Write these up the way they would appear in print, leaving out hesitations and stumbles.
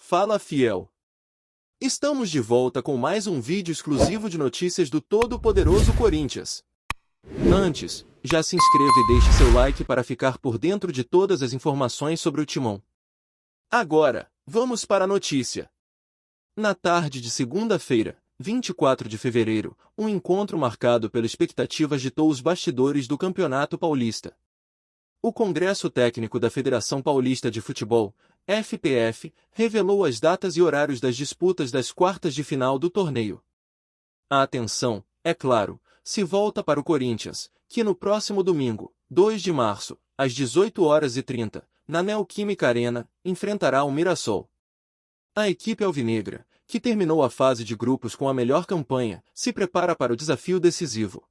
Fala fiel! Estamos de volta com mais um vídeo exclusivo de notícias do todo-poderoso Corinthians. Antes, já se inscreva e deixe seu like para ficar por dentro de todas as informações sobre o Timão. Agora, vamos para a notícia. Na tarde de segunda-feira, 24 de fevereiro, um encontro marcado pela expectativa agitou os bastidores do Campeonato Paulista. O Congresso Técnico da Federação Paulista de Futebol, FPF, revelou as datas e horários das disputas das quartas de final do torneio. A atenção, é claro, se volta para o Corinthians, que no próximo domingo, 2 de março, às 18h30, na Neoquímica Arena, enfrentará o Mirassol. A equipe alvinegra, que terminou a fase de grupos com a melhor campanha, se prepara para o desafio decisivo.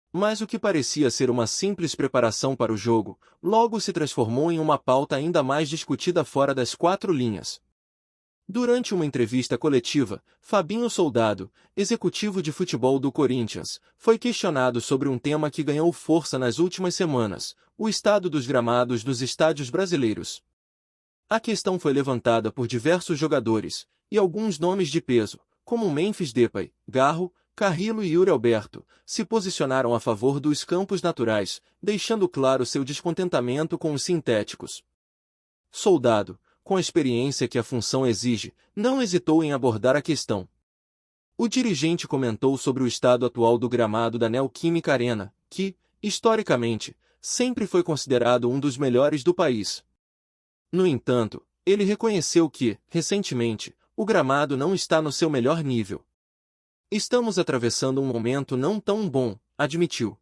Mas o que parecia ser uma simples preparação para o jogo, logo se transformou em uma pauta ainda mais discutida fora das quatro linhas. Durante uma entrevista coletiva, Fabinho Soldado, executivo de futebol do Corinthians, foi questionado sobre um tema que ganhou força nas últimas semanas: o estado dos gramados nos estádios brasileiros. A questão foi levantada por diversos jogadores, e alguns nomes de peso, como Memphis Depay, Garro, Carrillo e Yuri Alberto, se posicionaram a favor dos campos naturais, deixando claro seu descontentamento com os sintéticos. Soldado, com a experiência que a função exige, não hesitou em abordar a questão. O dirigente comentou sobre o estado atual do gramado da Neoquímica Arena, que, historicamente, sempre foi considerado um dos melhores do país. No entanto, ele reconheceu que, recentemente, o gramado não está no seu melhor nível. Estamos atravessando um momento não tão bom, admitiu.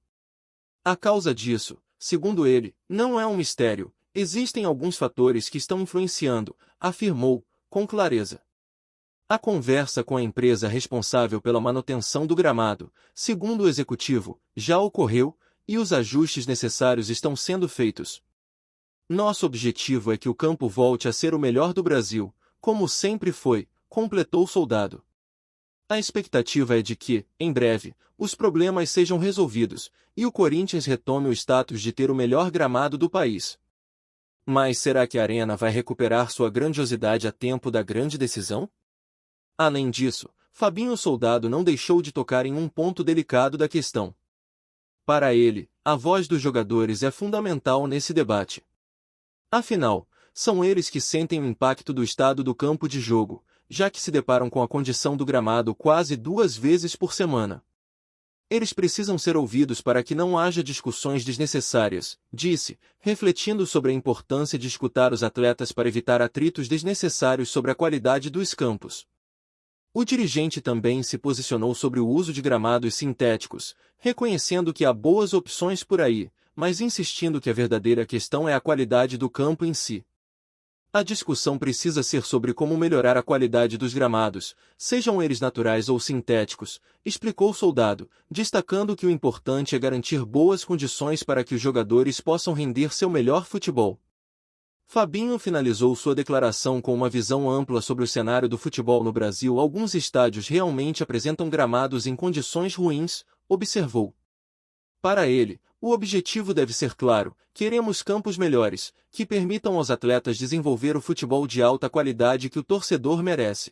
A causa disso, segundo ele, não é um mistério, existem alguns fatores que estão influenciando, afirmou, com clareza. A conversa com a empresa responsável pela manutenção do gramado, segundo o executivo, já ocorreu, e os ajustes necessários estão sendo feitos. Nosso objetivo é que o campo volte a ser o melhor do Brasil, como sempre foi, completou o Soldado. A expectativa é de que, em breve, os problemas sejam resolvidos, e o Corinthians retome o status de ter o melhor gramado do país. Mas será que a Arena vai recuperar sua grandiosidade a tempo da grande decisão? Além disso, Fabinho Soldado não deixou de tocar em um ponto delicado da questão. Para ele, a voz dos jogadores é fundamental nesse debate. Afinal, são eles que sentem o impacto do estado do campo de jogo, já que se deparam com a condição do gramado quase 2 vezes por semana. Eles precisam ser ouvidos para que não haja discussões desnecessárias, disse, refletindo sobre a importância de escutar os atletas para evitar atritos desnecessários sobre a qualidade dos campos. O dirigente também se posicionou sobre o uso de gramados sintéticos, reconhecendo que há boas opções por aí, mas insistindo que a verdadeira questão é a qualidade do campo em si. A discussão precisa ser sobre como melhorar a qualidade dos gramados, sejam eles naturais ou sintéticos, explicou o Soldado, destacando que o importante é garantir boas condições para que os jogadores possam render seu melhor futebol. Fabinho finalizou sua declaração com uma visão ampla sobre o cenário do futebol no Brasil. Alguns estádios realmente apresentam gramados em condições ruins, observou. Para ele, o objetivo deve ser claro: queremos campos melhores, que permitam aos atletas desenvolver o futebol de alta qualidade que o torcedor merece.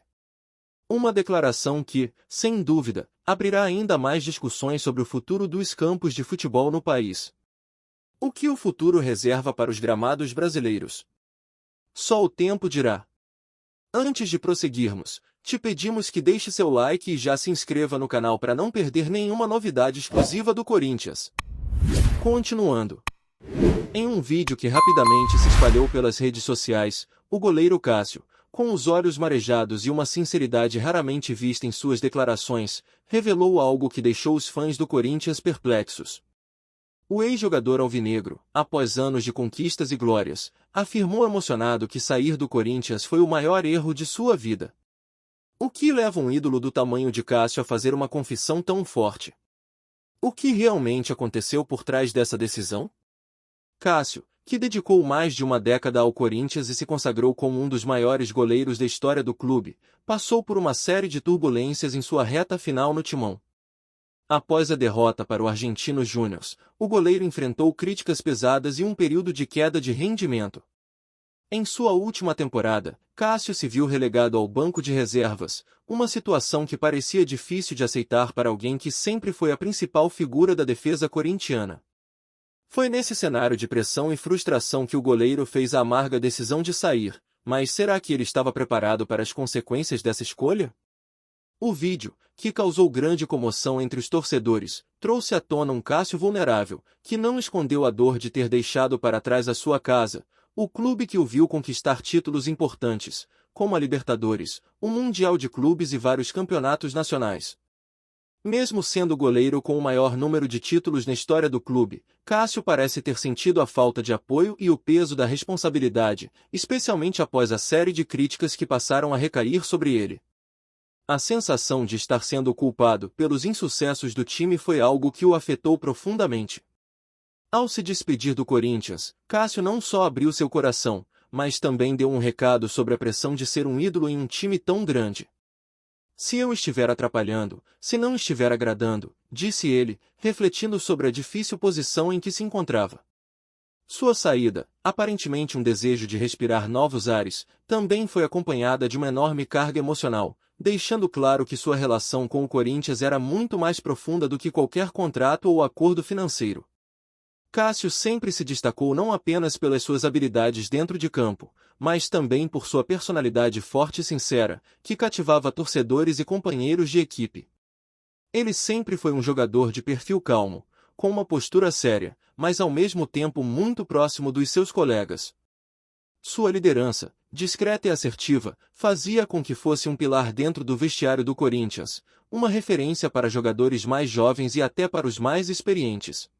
Uma declaração que, sem dúvida, abrirá ainda mais discussões sobre o futuro dos campos de futebol no país. O que o futuro reserva para os gramados brasileiros? Só o tempo dirá. Antes de prosseguirmos, te pedimos que deixe seu like e já se inscreva no canal para não perder nenhuma novidade exclusiva do Corinthians. Continuando. Em um vídeo que rapidamente se espalhou pelas redes sociais, o goleiro Cássio, com os olhos marejados e uma sinceridade raramente vista em suas declarações, revelou algo que deixou os fãs do Corinthians perplexos. O ex-jogador alvinegro, após anos de conquistas e glórias, afirmou emocionado que sair do Corinthians foi o maior erro de sua vida. O que leva um ídolo do tamanho de Cássio a fazer uma confissão tão forte? O que realmente aconteceu por trás dessa decisão? Cássio, que dedicou mais de uma década ao Corinthians e se consagrou como um dos maiores goleiros da história do clube, passou por uma série de turbulências em sua reta final no Timão. Após a derrota para o Argentinos Júnior, o goleiro enfrentou críticas pesadas e um período de queda de rendimento. Em sua última temporada, Cássio se viu relegado ao banco de reservas, uma situação que parecia difícil de aceitar para alguém que sempre foi a principal figura da defesa corintiana. Foi nesse cenário de pressão e frustração que o goleiro fez a amarga decisão de sair, mas será que ele estava preparado para as consequências dessa escolha? O vídeo, que causou grande comoção entre os torcedores, trouxe à tona um Cássio vulnerável, que não escondeu a dor de ter deixado para trás a sua casa, o clube que o viu conquistar títulos importantes, como a Libertadores, o Mundial de Clubes e vários campeonatos nacionais. Mesmo sendo o goleiro com o maior número de títulos na história do clube, Cássio parece ter sentido a falta de apoio e o peso da responsabilidade, especialmente após a série de críticas que passaram a recair sobre ele. A sensação de estar sendo culpado pelos insucessos do time foi algo que o afetou profundamente. Ao se despedir do Corinthians, Cássio não só abriu seu coração, mas também deu um recado sobre a pressão de ser um ídolo em um time tão grande. Se eu estiver atrapalhando, se não estiver agradando, disse ele, refletindo sobre a difícil posição em que se encontrava. Sua saída, aparentemente um desejo de respirar novos ares, também foi acompanhada de uma enorme carga emocional, deixando claro que sua relação com o Corinthians era muito mais profunda do que qualquer contrato ou acordo financeiro. Cássio sempre se destacou não apenas pelas suas habilidades dentro de campo, mas também por sua personalidade forte e sincera, que cativava torcedores e companheiros de equipe. Ele sempre foi um jogador de perfil calmo, com uma postura séria, mas ao mesmo tempo muito próximo dos seus colegas. Sua liderança, discreta e assertiva, fazia com que fosse um pilar dentro do vestiário do Corinthians, uma referência para jogadores mais jovens e até para os mais experientes.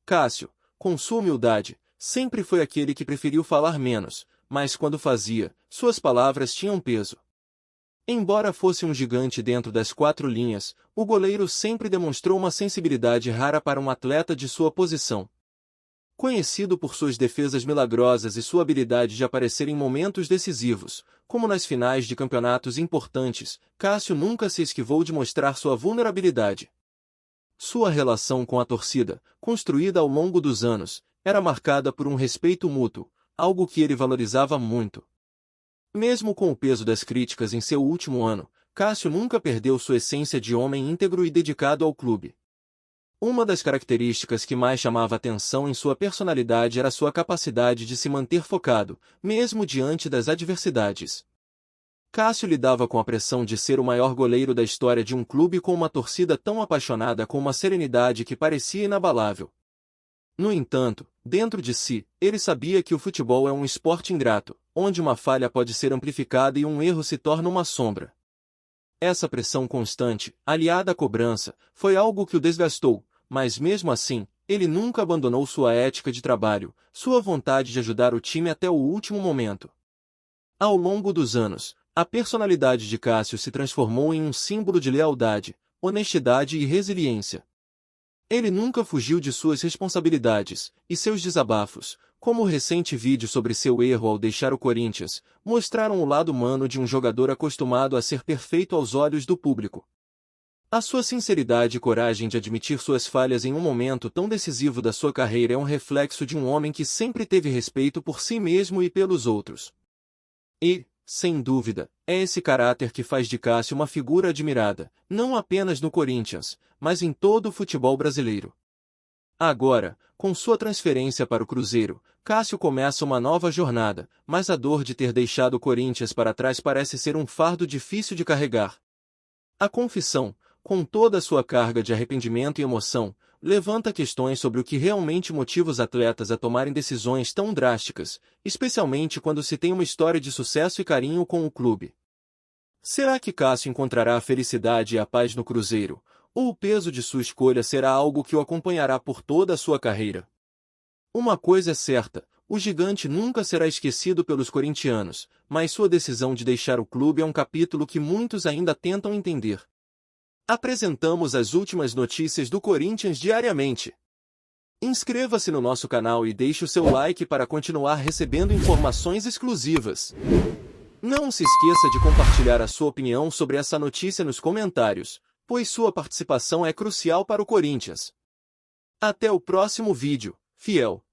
Cássio, com sua humildade, sempre foi aquele que preferiu falar menos, mas quando fazia, suas palavras tinham peso. Embora fosse um gigante dentro das quatro linhas, o goleiro sempre demonstrou uma sensibilidade rara para um atleta de sua posição. Conhecido por suas defesas milagrosas e sua habilidade de aparecer em momentos decisivos, como nas finais de campeonatos importantes, Cássio nunca se esquivou de mostrar sua vulnerabilidade. Sua relação com a torcida, construída ao longo dos anos, era marcada por um respeito mútuo, algo que ele valorizava muito. Mesmo com o peso das críticas em seu último ano, Cássio nunca perdeu sua essência de homem íntegro e dedicado ao clube. Uma das características que mais chamava atenção em sua personalidade era sua capacidade de se manter focado, mesmo diante das adversidades. Cássio lidava com a pressão de ser o maior goleiro da história de um clube com uma torcida tão apaixonada com uma serenidade que parecia inabalável. No entanto, dentro de si, ele sabia que o futebol é um esporte ingrato, onde uma falha pode ser amplificada e um erro se torna uma sombra. Essa pressão constante, aliada à cobrança, foi algo que o desgastou, mas mesmo assim, ele nunca abandonou sua ética de trabalho, sua vontade de ajudar o time até o último momento. Ao longo dos anos, a personalidade de Cássio se transformou em um símbolo de lealdade, honestidade e resiliência. Ele nunca fugiu de suas responsabilidades, e seus desabafos, como o recente vídeo sobre seu erro ao deixar o Corinthians, mostraram o lado humano de um jogador acostumado a ser perfeito aos olhos do público. A sua sinceridade e coragem de admitir suas falhas em um momento tão decisivo da sua carreira é um reflexo de um homem que sempre teve respeito por si mesmo e pelos outros. E, sem dúvida, é esse caráter que faz de Cássio uma figura admirada, não apenas no Corinthians, mas em todo o futebol brasileiro. Agora, com sua transferência para o Cruzeiro, Cássio começa uma nova jornada, mas a dor de ter deixado o Corinthians para trás parece ser um fardo difícil de carregar. A confissão, com toda a sua carga de arrependimento e emoção, levanta questões sobre o que realmente motiva os atletas a tomarem decisões tão drásticas, especialmente quando se tem uma história de sucesso e carinho com o clube. Será que Cássio encontrará a felicidade e a paz no Cruzeiro, ou o peso de sua escolha será algo que o acompanhará por toda a sua carreira? Uma coisa é certa, o gigante nunca será esquecido pelos corintianos, mas sua decisão de deixar o clube é um capítulo que muitos ainda tentam entender. Apresentamos as últimas notícias do Corinthians diariamente. Inscreva-se no nosso canal e deixe o seu like para continuar recebendo informações exclusivas. Não se esqueça de compartilhar a sua opinião sobre essa notícia nos comentários, pois sua participação é crucial para o Corinthians. Até o próximo vídeo, fiel!